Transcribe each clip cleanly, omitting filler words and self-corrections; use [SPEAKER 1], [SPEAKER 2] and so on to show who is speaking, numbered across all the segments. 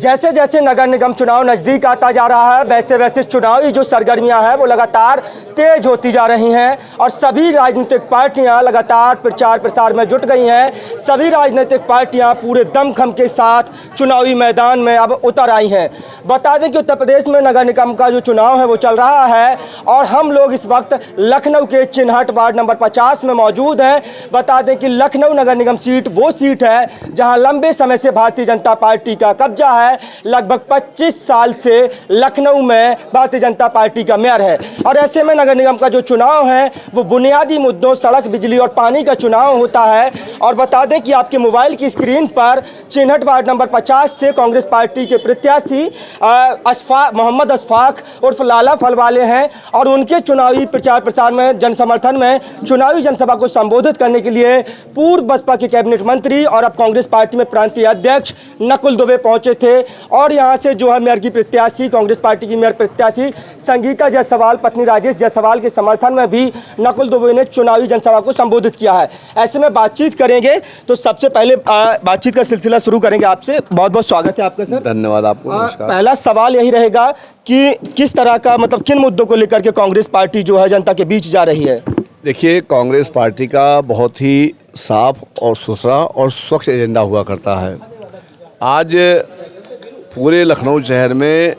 [SPEAKER 1] जैसे जैसे नगर निगम चुनाव नज़दीक आता जा रहा है वैसे वैसे चुनावी जो सरगर्मियां हैं वो लगातार तेज होती जा रही हैं और सभी राजनीतिक पार्टियां लगातार प्रचार प्रसार में जुट गई हैं। सभी राजनीतिक पार्टियां पूरे दमखम के साथ चुनावी मैदान में अब उतर आई हैं। बता दें कि उत्तर प्रदेश में नगर निगम का जो चुनाव है वो चल रहा है और हम लोग इस वक्त लखनऊ के चिन्हट वार्ड नंबर 50 में मौजूद हैं। बता दें कि लखनऊ नगर निगम सीट वो सीट है जहां लंबे समय से भारतीय जनता पार्टी का कब्जा है। लगभग 25 साल से लखनऊ में भारतीय जनता पार्टी का मेयर है और ऐसे में नगर निगम का जो चुनाव है वो बुनियादी मुद्दों सड़क, बिजली और पानी का चुनाव होता है। और बता दें कि आपके मोबाइल की स्क्रीन पर चिन्हट वार्ड नंबर 50 से कांग्रेस पार्टी के प्रत्याशी मोहम्मद अशफाक उर्फ लाला फलवाले हैं और उनके चुनावी प्रचार प्रसार में जन समर्थन में चुनावी जनसभा को संबोधित करने के लिए पूर्व बसपा के कैबिनेट मंत्री और अब कांग्रेस पार्टी में प्रांतीय अध्यक्ष नकुल दुबे पहुंचे थे। और यहां से जो है मेयर की प्रत्याशी, कांग्रेस पार्टी की मेयर प्रत्याशी संगीता जायसवाल पत्नी राजेश जायसवाल के समर्थन में भी नकुल दुबे ने चुनावी जनसभा को संबोधित किया है। ऐसे में बातचीत करेंगे तो सबसे पहले बातचीत का सिलसिला शुरू करेंगे आपसे। बहुत बहुत स्वागत है आपका सर।
[SPEAKER 2] धन्यवाद आपको।
[SPEAKER 1] पहला सवाल यही रहेगा कि किस तरह का किन मुद्दों को लेकर के कांग्रेस पार्टी जो है जनता के बीच जा रही है?
[SPEAKER 2] देखिए, कांग्रेस पार्टी का बहुत ही साफ और सुथरा और स्वच्छ एजेंडा हुआ करता है। आज पूरे लखनऊ शहर में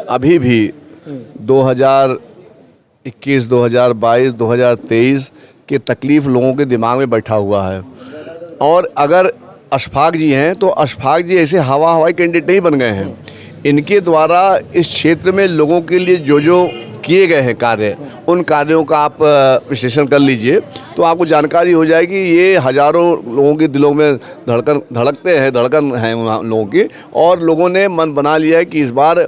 [SPEAKER 2] अभी भी 2021, 2022, 2023 के तकलीफ़ लोगों के दिमाग में बैठा हुआ है। और अगर अशफाक जी हैं तो अशफाक जी ऐसे हवाई कैंडिडेट नहीं बन गए हैं। इनके द्वारा इस क्षेत्र में लोगों के लिए जो जो किए गए हैं कार्य, उन कार्यों का आप विश्लेषण कर लीजिए तो आपको जानकारी हो जाएगी। ये हज़ारों लोगों के दिलों में धड़कन है लोगों की, और लोगों ने मन बना लिया है कि इस बार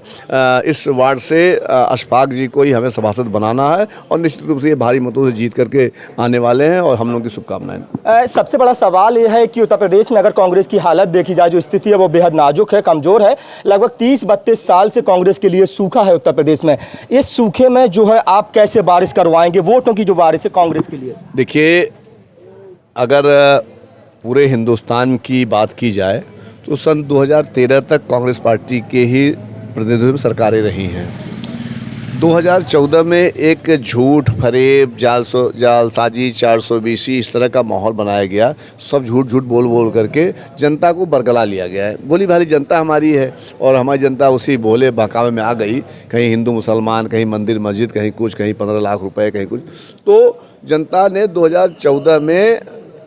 [SPEAKER 2] इस वार्ड से अशफाक जी को ही हमें सभासद बनाना है और निश्चित रूप से ये भारी मतों से जीत करके आने वाले हैं और हम लोगों की शुभकामनाएं।
[SPEAKER 1] सबसे बड़ा सवाल ये है कि उत्तर प्रदेश में अगर कांग्रेस की हालत देखी जाए, जो स्थिति है वो बेहद नाजुक है, कमज़ोर है। लगभग 30-32 साल से कांग्रेस के लिए सूखा है उत्तर प्रदेश में। इस सूखे में जो है आप कैसे बारिश करवाएंगे, वोटों की जो बारिश है कांग्रेस के लिए?
[SPEAKER 2] देखिए, अगर पूरे हिंदुस्तान की बात की जाए तो सन 2013 तक कांग्रेस पार्टी के ही प्रतिनिधित्व में सरकारें रही हैं। 2014 में एक झूठ, फरेब, जालसाजी, 420 इस तरह का माहौल बनाया गया। सब झूठ बोल करके जनता को बरगला लिया गया है। भोली भाली जनता हमारी है और हमारी जनता उसी भोले बहकावे में आ गई। कहीं हिंदू मुसलमान, कहीं मंदिर मस्जिद, कहीं कुछ, कहीं 15 लाख रुपए, कहीं कुछ। तो जनता ने 2014 में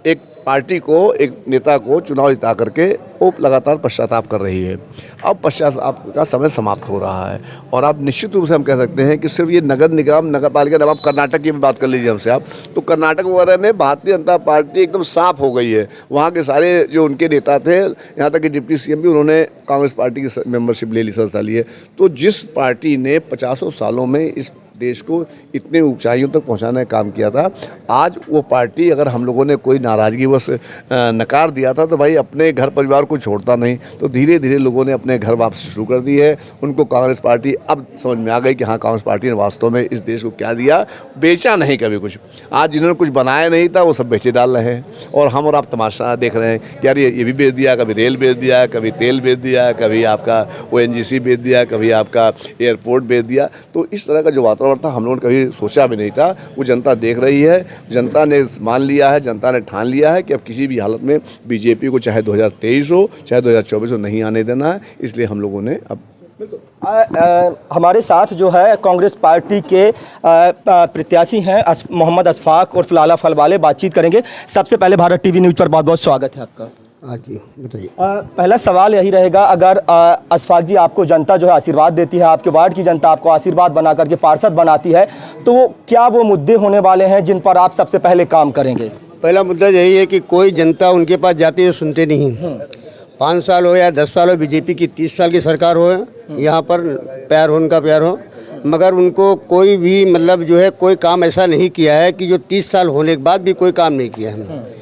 [SPEAKER 2] एक पार्टी को, एक नेता को चुनाव जिता करके वो लगातार पश्चाताप कर रही है। अब पश्चाताप का समय समाप्त हो रहा है और अब निश्चित रूप से हम कह सकते हैं कि सिर्फ ये नगर निगम, नगर पालिका, जब आप कर्नाटक की भी बात कर लीजिए हमसे आप, तो कर्नाटक वगैरह में भारतीय जनता पार्टी एकदम साफ हो गई है। वहाँ के सारे जो उनके नेता थे, यहाँ तक कि डिप्टी CM भी उन्होंने कांग्रेस पार्टी की मेंबरशिप ले ली, सदस्यता ली है। तो जिस पार्टी ने 50 सालों में इस देश को इतने ऊंचाइयों तक पहुंचाने का काम किया था, आज वो पार्टी, अगर हम लोगों ने कोई नाराज़गी बस नकार दिया था तो भाई अपने घर परिवार को छोड़ता नहीं। तो धीरे धीरे लोगों ने अपने घर वापसी शुरू कर दी है। उनको कांग्रेस पार्टी अब समझ में आ गई कि हाँ, कांग्रेस पार्टी ने वास्तव में इस देश को क्या दिया, बेचा नहीं कभी कुछ। आज जिन्होंने कुछ बनाया नहीं था वो सब बेचे डाल रहे हैं और हम और आप तमाशा देख रहे हैं कि यार ये भी बेच दिया, कभी रेल बेच दिया, कभी तेल बेच दिया, कभी आपका ONGC बेच दिया, कभी आपका एयरपोर्ट बेच दिया। तो इस तरह का जो वातावरण था हम लोगों ने कभी सोचा भी नहीं था। वो जनता देख रही है, जनता ने मान लिया है, जनता ने ठान लिया है कि अब किसी भी हालत में बीजेपी को चाहे 2023 हो चाहे 2024 हो नहीं आने देना है। इसलिए हम लोगों ने अब
[SPEAKER 1] हमारे साथ जो है कांग्रेस पार्टी के प्रत्याशी हैं मोहम्मद अशफाक उर्फ लाला फलवाले, बातचीत करेंगे। सबसे पहले भारत TV न्यूज़ पर बहुत बहुत स्वागत है आपका।
[SPEAKER 3] जी बताइए।
[SPEAKER 1] पहला सवाल यही रहेगा, अगर अशफाक जी आपको जनता जो है आशीर्वाद देती है, आपके वार्ड की जनता आपको आशीर्वाद बना करके पार्षद बनाती है, तो क्या वो मुद्दे होने वाले हैं जिन पर आप सबसे पहले काम करेंगे?
[SPEAKER 3] पहला मुद्दा यही है कि कोई जनता उनके पास जाती है सुनते नहीं। 5 साल हो या 10 साल हो, बीजेपी की 30 साल की सरकार हो, यहाँ पर प्यार हो, उनका प्यार हो, मगर उनको कोई भी जो है कोई काम ऐसा नहीं किया है कि जो 30 साल होने के बाद भी कोई काम नहीं किया है।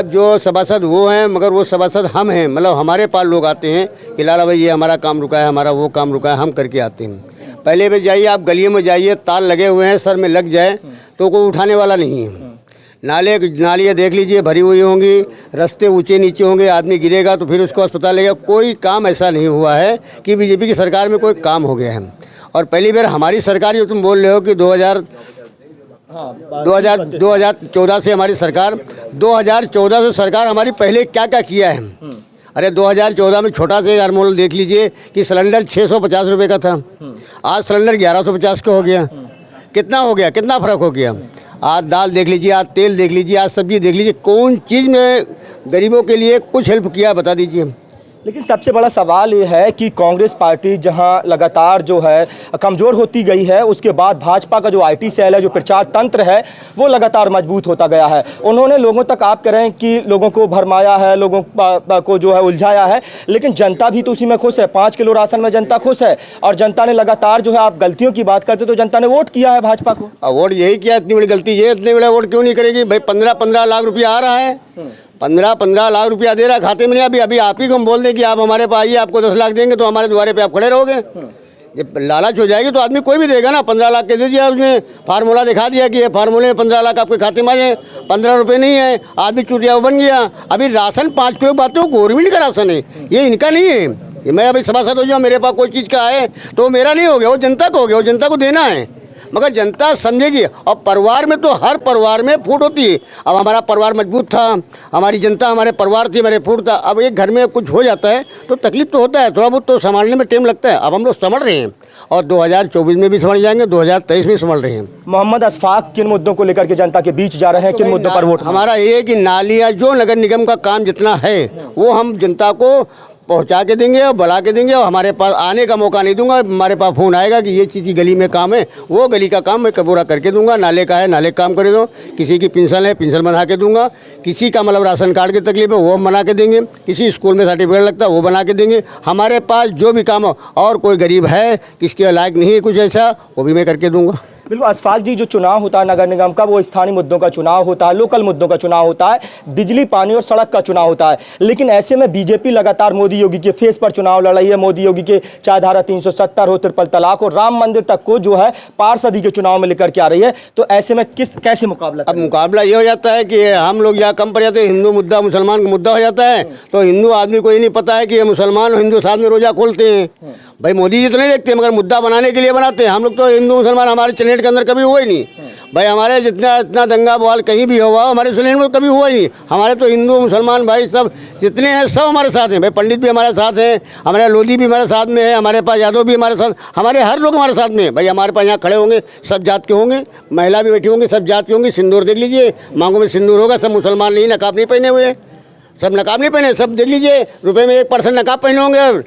[SPEAKER 3] जो सभासद वो हैं, मगर वो सभासद हम हैं। हमारे पास लोग आते हैं कि लाला भाई ये हमारा काम रुका है, हमारा वो काम रुका है, हम करके आते हैं। पहले भी जाइए आप गलियों में जाइए, ताल लगे हुए हैं, सर में लग जाए तो कोई उठाने वाला नहीं है। नालियाँ देख लीजिए भरी हुई होंगी, रास्ते ऊंचे नीचे होंगे, आदमी गिरेगा तो फिर उसको अस्पताल लेगा। कोई काम ऐसा नहीं हुआ है कि बीजेपी की सरकार में कोई काम हो गया है। और पहली बार हमारी सरकार, जो तुम बोल रहे हो कि 2014 से हमारी सरकार, 2014 से सरकार हमारी पहले क्या क्या किया है। अरे 2014 में छोटा से हार्मोल देख लीजिए कि सिलेंडर 650 रुपये का था, आज सिलेंडर 1150 का हो गया। कितना हो गया, कितना फ़र्क हो गया। आज दाल देख लीजिए, आज तेल देख लीजिए, आज सब्जी देख लीजिए। कौन चीज़ में गरीबों के लिए कुछ हेल्प किया बता दीजिए।
[SPEAKER 1] लेकिन सबसे बड़ा सवाल ये है कि कांग्रेस पार्टी जहां लगातार जो है कमज़ोर होती गई है, उसके बाद भाजपा का जो आईटी सेल है, जो प्रचार तंत्र है, वो लगातार मजबूत होता गया है। उन्होंने लोगों तक, आप कह रहे हैं कि लोगों को भरमाया है, लोगों को जो है उलझाया है, लेकिन जनता भी तो उसी में खुश है। 5 किलो राशन में जनता खुश है और जनता ने लगातार जो है, आप गलतियों की बात करते तो जनता ने वोट किया है भाजपा को।
[SPEAKER 3] वोट यही किया, इतनी बड़ी गलती ये, इतने बड़ा वोट क्यों नहीं करेगी भाई। 15-15 लाख रुपया आ रहा है, 15-15 लाख रुपया दे रहा है खाते में। नहीं, अभी आप ही को हम बोल दें कि आप हमारे पास आइए, आपको 10 लाख देंगे तो हमारे द्वारे पे आप खड़े रहोगे। जब लालच हो जाएगी तो आदमी कोई भी देगा ना। 15 लाख के दे दिया, उसने फार्मूला दिखा दिया कि ये फार्मूले में 15 लाख आपके खाते में आ जाए। 15 रुपये नहीं है, आदमी चुटिया बन गया। अभी राशन 5 किलो बात है, गवर्नमेंट का राशन है, ये इनका नहीं है। ये मैं अभी सभासद हो जाऊँ, मेरे पास कोई चीज़ का है तो मेरा नहीं हो गया, वो जनता का हो गया, वो जनता को देना है। मगर जनता समझेगी। और परिवार में तो हर परिवार में फूट होती है। अब हमारा परिवार मजबूत था, हमारी जनता हमारे परिवार थी, मेरे फूट था। अब एक घर में कुछ हो जाता है तो तकलीफ तो होता है, थोड़ा बहुत तो संभालने में टाइम लगता है। अब हम लोग संभल रहे हैं और 2024 में भी संभल जाएंगे, 2023 में संभल रहे हैं।
[SPEAKER 1] मोहम्मद अशफाक किन मुद्दों को लेकर के जनता के बीच जा रहे हैं, किन मुद्दों पर वोट?
[SPEAKER 3] हमारा ये है कि नालियाँ, जो नगर निगम का काम जितना है वो हम जनता को पहुंचा के देंगे और बढ़ा के देंगे। और हमारे पास आने का मौका नहीं दूंगा। हमारे पास फ़ोन आएगा कि ये चीज़ गली में काम है, वो गली का काम मैं पूरा करके दूंगा। नाले का है, नाले का काम कर दो। किसी की पेंशन है, पेंशन बना के दूंगा। किसी का मतलब राशन कार्ड की तकलीफ है, वो हम बना के देंगे। किसी स्कूल में सर्टिफिकेट लगता है, वो बना के देंगे। हमारे पास जो भी काम हो, और कोई गरीब है किसके लायक नहीं है कुछ ऐसा, वो भी मैं करके दूँगा।
[SPEAKER 1] बिल्कुल अशफाक जी, जो चुनाव होता है नगर निगम का, वो स्थानीय मुद्दों का चुनाव होता है, लोकल मुद्दों का चुनाव होता है, बिजली, पानी और सड़क का चुनाव होता है। लेकिन ऐसे में बीजेपी लगातार मोदी योगी के फेस पर चुनाव लड़ रही है। मोदी योगी के चाहे धारा 370 हो, ट्रिपल तलाक हो, राम मंदिर तक को जो है पार्षदी के चुनाव में लेकर के आ रही है। तो ऐसे में कैसे मुकाबला?
[SPEAKER 3] अब मुकाबला ये हो जाता है कि हम लोग यहाँ कम पड़ जाते हैं। हिंदू मुद्दा मुसलमान का मुद्दा हो जाता है, तो हिंदू आदमी को ये नहीं पता है कि ये मुसलमान और हिंदू साथ में रोजा खोलते हैं। भाई मोदी जी तो नहीं देखते, मगर मुद्दा बनाने के लिए बनाते हैं। हम लोग तो हिंदू मुसलमान हमारे चैलेंज के अंदर कभी हुआ ही नहीं। भाई हमारे इतना दंगा बवाल कहीं भी हुआ, हमारे चैलेंज में कभी हुआ ही नहीं। हमारे तो हिंदू मुसलमान भाई सब जितने हैं सब हमारे साथ हैं। भाई पंडित भी हमारे साथ हैं, हमारे लोधी भी हमारे साथ में है, हमारे पास यादव भी हमारे साथ, हमारे हर लोग हमारे साथ में है। भाई हमारे पास यहाँ खड़े होंगे सब जात के होंगे, महिला भी बैठी होंगी सब जात की होंगी। सिंदूर देख लीजिए, मांगों में सिंदूर होगा। सब मुसलमान नहीं, नकाब नहीं पहने हुए, सब नकाब नहीं पहने। सब देख लीजिए, रुपये में 1% नकाब पहने होंगे और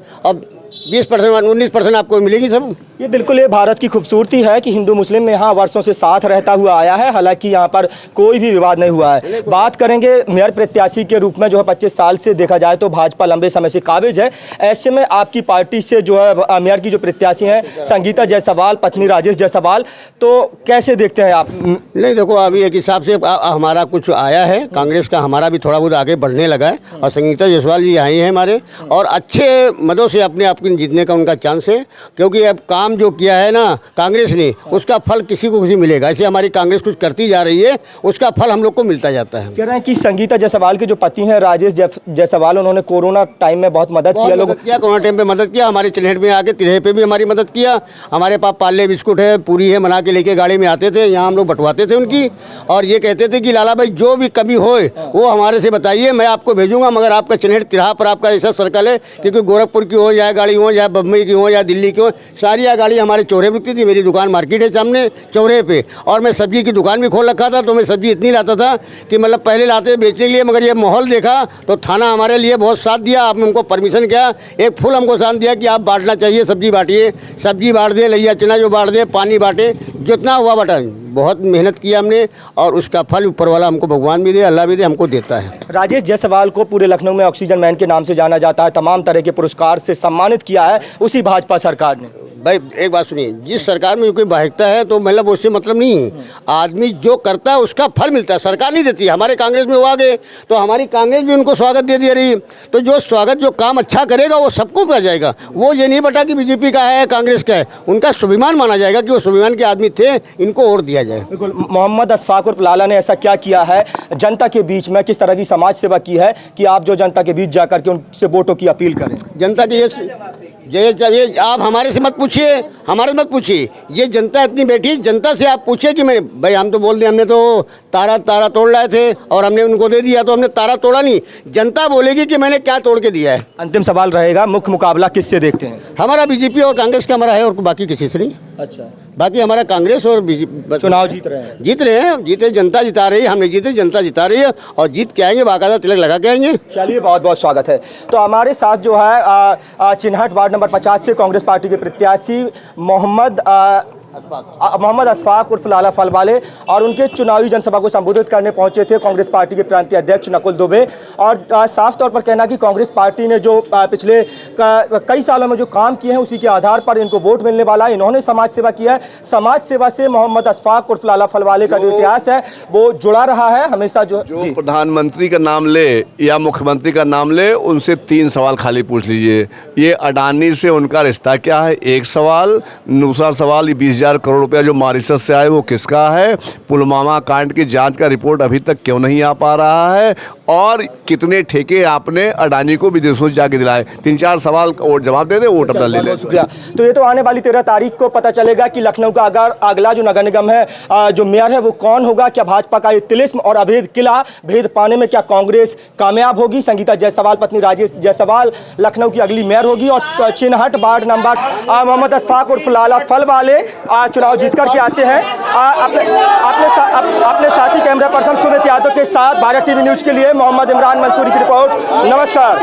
[SPEAKER 3] 20% 19% आपको मिलेगी सब।
[SPEAKER 1] ये बिल्कुल ये भारत की खूबसूरती है कि हिंदू मुस्लिम यहाँ वर्षों से साथ रहता हुआ आया है। हालांकि यहाँ पर कोई भी विवाद नहीं हुआ है। बात करेंगे मेयर प्रत्याशी के रूप में, जो है 25 साल से देखा जाए तो भाजपा लंबे समय से काबिज है। ऐसे में आपकी पार्टी से जो है मेयर की जो प्रत्याशी हैं संगीता जायसवाल, पत्नी राजेश जायसवाल, तो कैसे देखते हैं आप?
[SPEAKER 3] नहीं देखो, अभी एक हिसाब से हमारा कुछ आया है कांग्रेस का, हमारा भी थोड़ा बहुत आगे बढ़ने लगा है। और संगीता जायसवाल जी आई हैं हमारे, और अच्छे मदों से अपने आप जीतने का उनका चांस है। क्योंकि अब काम जो किया है ना कांग्रेस ने, उसका फल किसी को किसी मिलेगा। ऐसे हमारी कांग्रेस कुछ करती जा रही है, उसका फल हम लोग को मिलता जाता है।
[SPEAKER 1] कह रहे हैं कि संगीता जायसवाल के जो पति हैं राजेश जायसवाल, उन्होंने कोरोना टाइम में बहुत मदद किया, लोग
[SPEAKER 3] किया, कोरोना टाइम पे मदद किया। हमारे चिल्हट में आके तिरहे पे भी हमारी मदद किया। हमारे पास पाले बिस्कुट है, पूरी है, बना के लेके गाड़ी में आते थे, यहाँ हम लोग बंटवाते थे उनकी। और ये कहते थे कि लाला भाई जो भी कमी होए वो हमारे से बताइए, मैं आपको भेजूंगा। मगर आपका चिल्हट तिरहा पर आपका ऐसा सर्कल है, क्योंकि गोरखपुर की हो जाए गाड़ी हो, या बम्बई की हो, या दिल्ली की हो, सारी गाड़ी हमारे चौरे बिकती थी। मेरी दुकान मार्केट है सामने चौरे पे, और मैं सब्जी की दुकान भी खोल रखा था। तो मैं सब्जी इतनी लाता था कि मतलब पहले लाते बेचने के लिए, मगर ये माहौल देखा तो थाना हमारे लिए बहुत साथ दिया। आपने हमको परमिशन किया, एक फुल हमको साथ दिया कि आप बांटना चाहिए, सब्जी बांटिए, सब्जी बांट दे, लैया चना जो बांट दे, पानी बांटे, जितना हुआ बांटा। बहुत मेहनत किया हमने, और उसका फल ऊपर वाला हमको भगवान भी दे, अल्लाह भी दे, हमको देता है।
[SPEAKER 1] राजेश जायसवाल को पूरे लखनऊ में ऑक्सीजन मैन के नाम से जाना जाता है। तमाम तरह के पुरस्कार से सम्मानित किया है उसी भाजपा सरकार ने।
[SPEAKER 3] भाई एक बात सुनिए, जिस सरकार में कोई भागता है तो मतलब उससे मतलब नहीं है। आदमी जो करता है उसका फल मिलता है, सरकार नहीं देती। हमारे कांग्रेस में वो आ गए तो हमारी कांग्रेस भी उनको स्वागत दे दे रही है। तो जो स्वागत जो काम अच्छा करेगा वो सबको पा जाएगा। वो ये नहीं बता कि बीजेपी का है कांग्रेस का है, उनका स्वाभिमान माना जाएगा कि वो स्वाभिमान के आदमी थे, इनको और दिया जाए।
[SPEAKER 1] बिल्कुल। मोहम्मद अशफाक उर्फ लाला ने ऐसा क्या किया है जनता के बीच में, किस तरह की समाज सेवा की है कि आप जो जनता के बीच जाकर के उनसे वोटों की अपील करें?
[SPEAKER 3] जनता के ये आप हमारे से मत पूछिए, हमारे से मत पूछिए। ये जनता इतनी बैठी, जनता से आप पूछिए कि मैं भाई हम तो बोल दें हमने तो तारा तोड़ लाए थे और हमने उनको दे दिया, तो हमने तारा तोड़ा नहीं। जनता बोलेगी कि मैंने क्या तोड़ के दिया है।
[SPEAKER 1] अंतिम सवाल रहेगा, मुख्य मुकाबला किससे देखते हैं?
[SPEAKER 3] हमारा बीजेपी और कांग्रेस का हमारा है, और बाकी किसी से नहीं।
[SPEAKER 1] अच्छा,
[SPEAKER 3] बाकी हमारा कांग्रेस और बीजेपी
[SPEAKER 1] चुनाव जीत रहे हैं?
[SPEAKER 3] जीते जनता जिता रही है। हमने जीते, जनता जिता रही है और जीत के आएंगे, बाकायदा तिलक लगा के आएंगे।
[SPEAKER 1] चलिए, बहुत बहुत स्वागत है। तो हमारे साथ जो है चिन्हट वार्ड नंबर 50 से कांग्रेस पार्टी के प्रत्याशी मोहम्मद अशफाक उर्फ लाला फलवाले और उनके चुनावी जनसभा को संबोधित करने पहुंचे थे कांग्रेस पार्टी के प्रांतीय अध्यक्ष नकुल दुबे। और साफ तौर पर कहना कि कांग्रेस पार्टी ने जो पिछले कई सालों में जो काम किए हैं उसी के आधार पर इनको वोट मिलने वाला है। इन्होंने समाज सेवा किया है। समाज सेवा से मोहम्मद अशफाक उर्फ लाला फलवाले का जो इतिहास है वो जुड़ा रहा है हमेशा। जो
[SPEAKER 2] प्रधानमंत्री का नाम ले या मुख्यमंत्री का नाम ले, उनसे 3 सवाल खाली पूछ लीजिए। ये अडानी से उनका रिश्ता क्या है, एक सवाल। दूसरा सवाल, 20,000 करोड़ रुपया जो मॉरिशस से आए वो किसका है? पुलवामा कांड की जांच का रिपोर्ट अभी तक क्यों नहीं आ पा रहा है? और कितने ठेके आपने अडानी को विदेशों से जाके दिलाए? 3-4 सवाल और जवाब दे दे, वोट अपना ले ले।
[SPEAKER 1] शुक्रिया। तो ये तो आने वाली 13 तारीख को पता चलेगा कि लखनऊ का अगला जो नगर निगम है, जो मेयर है वो कौन होगा। क्या भाजपा का ये तिलिस्म और अभेद किला भेद पाने में क्या कांग्रेस कामयाब होगी? संगीता जायसवाल पत्नी राजेश जायसवाल लखनऊ की अगली मेयर होगी और चिन्हट वार्ड नंबर मोहम्मद अशफाक उर्फ लाला फलवाले चुनाव जीत करके आते हैं। अपने साथी कैमरा पर्सन सुमित यादव के साथ भारत टीवी न्यूज के लिए मोहम्मद इमरान मंसूरी की रिपोर्ट। नमस्कार।